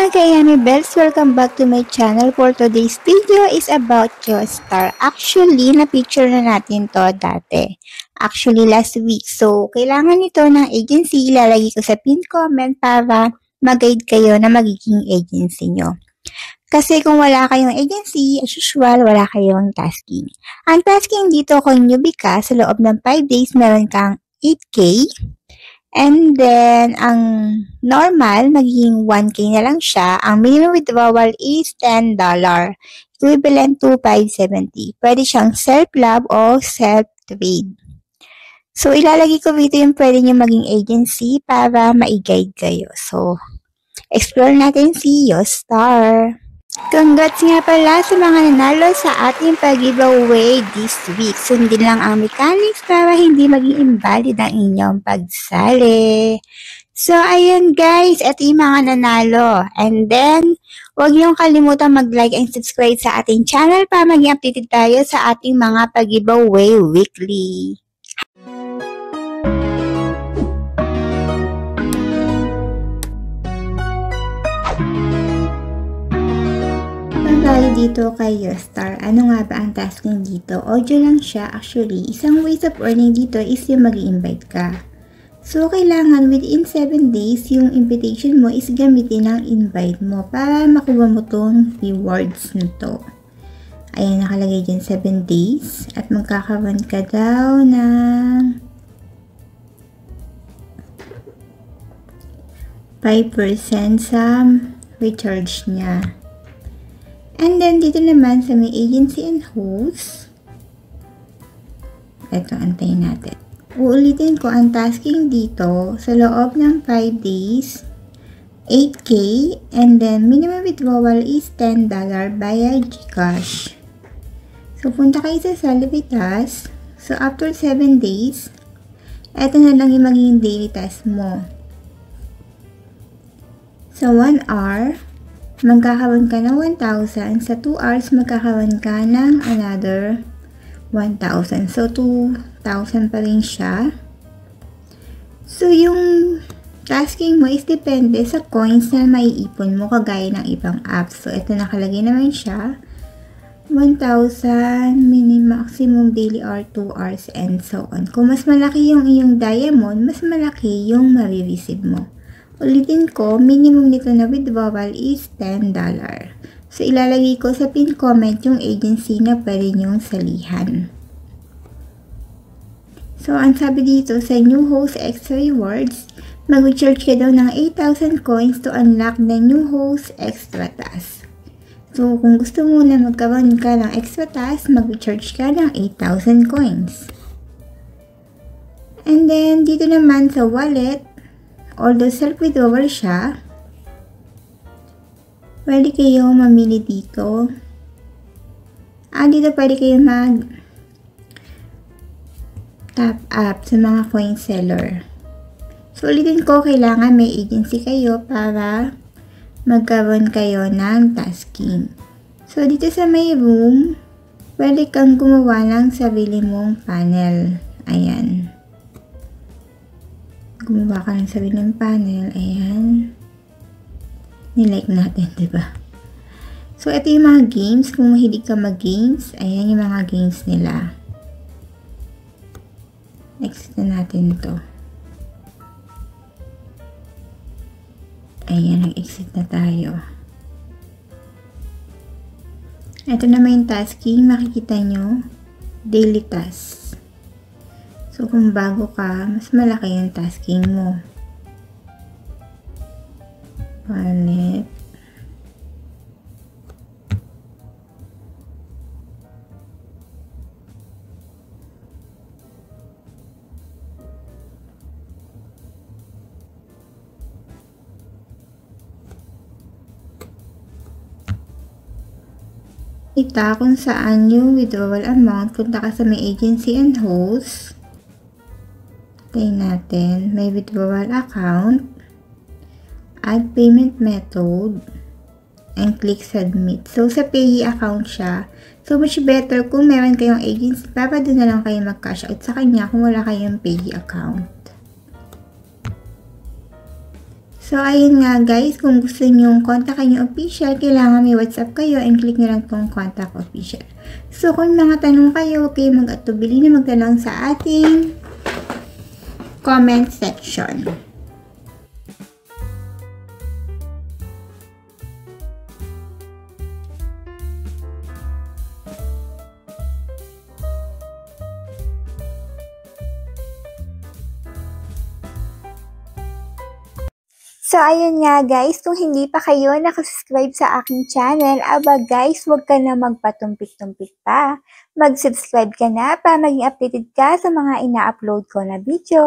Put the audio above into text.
mga Kayami Bells! Welcome back to my channel. For today's video is about Joestar. Actually, na-picture na natin to dati. Actually, last week. So, kailangan ito ng agency. Ilalagay ko sa pin comment para mag-guide kayo na magiging agency nyo. Kasi kung wala kayong agency, as usual, wala kayong tasking. Ang tasking dito kung newbie ka, sa loob ng 5 days, meron kang 8K. And then, ang normal, magiging 1K na lang siya. Ang minimum withdrawal is $10. Equivalent to 570. Pwede siyang self-love o self-trade. So, ilalagay ko dito yung pwede nyo maging agency para ma-guide kayo. So, explore natin si Joestar. Congrats nga pala sa mga nanalo sa ating pag-giveaway this week. Sundin lang ang mechanics para hindi maging invalid ang inyong pagsali. So, ayan guys, ito yung mga nanalo. And then, huwag niyong kalimutan mag-like and subscribe sa ating channel para maging updated tayo sa ating mga pag-giveaway weekly. Tayo dito kay Joestar. Ano nga ba ang tasking dito? Audio lang siya. Actually, isang ways of earning dito is yung mag-invite ka. So, kailangan within 7 days, yung invitation mo is gamitin ang invite mo para makuha mo tong rewards na to. Ayan, nakalagay dyan 7 days. At magkakaroon ka daw ng 5% sa recharge niya. And then, dito naman sa may agency and host, ito, antayin natin. Uulitin ko ang tasking dito sa loob ng 5 days, 8K, and then minimum withdrawal is $10 via GCash. So, punta kayo sa Salivitas. So, after 7 days, ito na lang yung magiging daily task mo. So, 1 hour, magkakaroon ka ng 1,000. Sa 2 hours, magkakaroon ka ng another 1,000. So, 2,000 pa rin siya. So, yung tasking mo is depende sa coins na maiipon mo kagaya ng ibang apps. So, ito nakalagay naman siya. 1,000, maximum daily hour, 2 hours, and so on. Kung mas malaki yung iyong diamond, mas malaki yung marireceive mo. Ulitin ko, minimum nito na withdrawal is $10. So, ilalagay ko sa pin comment yung agency na pwede nyong salihan. So, ang sabi dito sa new host extra rewards, mag-recharge ka daw ng 8,000 coins to unlock the new host extra task. So, kung gusto mo na magkaroon ka ng extra task, mag-recharge ka ng 8,000 coins. And then, dito naman sa wallet, although self-withdrawal siya, pwede kayo mamili dito. Dito pwede kayo top up sa mga coin seller. So, ulitin ko, kailangan may agency kayo para magkaroon kayo ng tasking. So, dito sa may room, pwede kang gumawa ng sarili mong panel. Ayan. Gumawa ka ng sariling panel. Ayan. Nilike natin, diba? So, ito yung mga games. Kung mahilig ka mag-games, ayan yung mga games nila. Exit na natin to. Ayan, nag-exit na tayo. Ito naman yung tasking. Makikita nyo, daily tasks. So, kung bago ka, mas malaki yung tasking mo. Wallet. Kita kung saan yung withdrawal amount. Punta ka sa may agency and host. Tayin natin, may withdrawal account, add payment method, and click submit. So, sa payee account siya. So, much better kung meron kayong agency, para doon na lang kayo mag-cash out sa kanya kung wala kayong payee account. So, ayun nga guys, kung gusto nyong kontakin yung official, kailangan may WhatsApp kayo and click nyo lang tong contact official. So, kung mga tanong kayo, okay, mag-atubili na magtanong sa ating comment section. So, ayun nga guys, kung hindi pa kayo nakasubscribe sa aking channel, aba guys, huwag ka na magpatumpik-tumpik pa. Mag-subscribe ka na para maging updated ka sa mga ina-upload ko na video.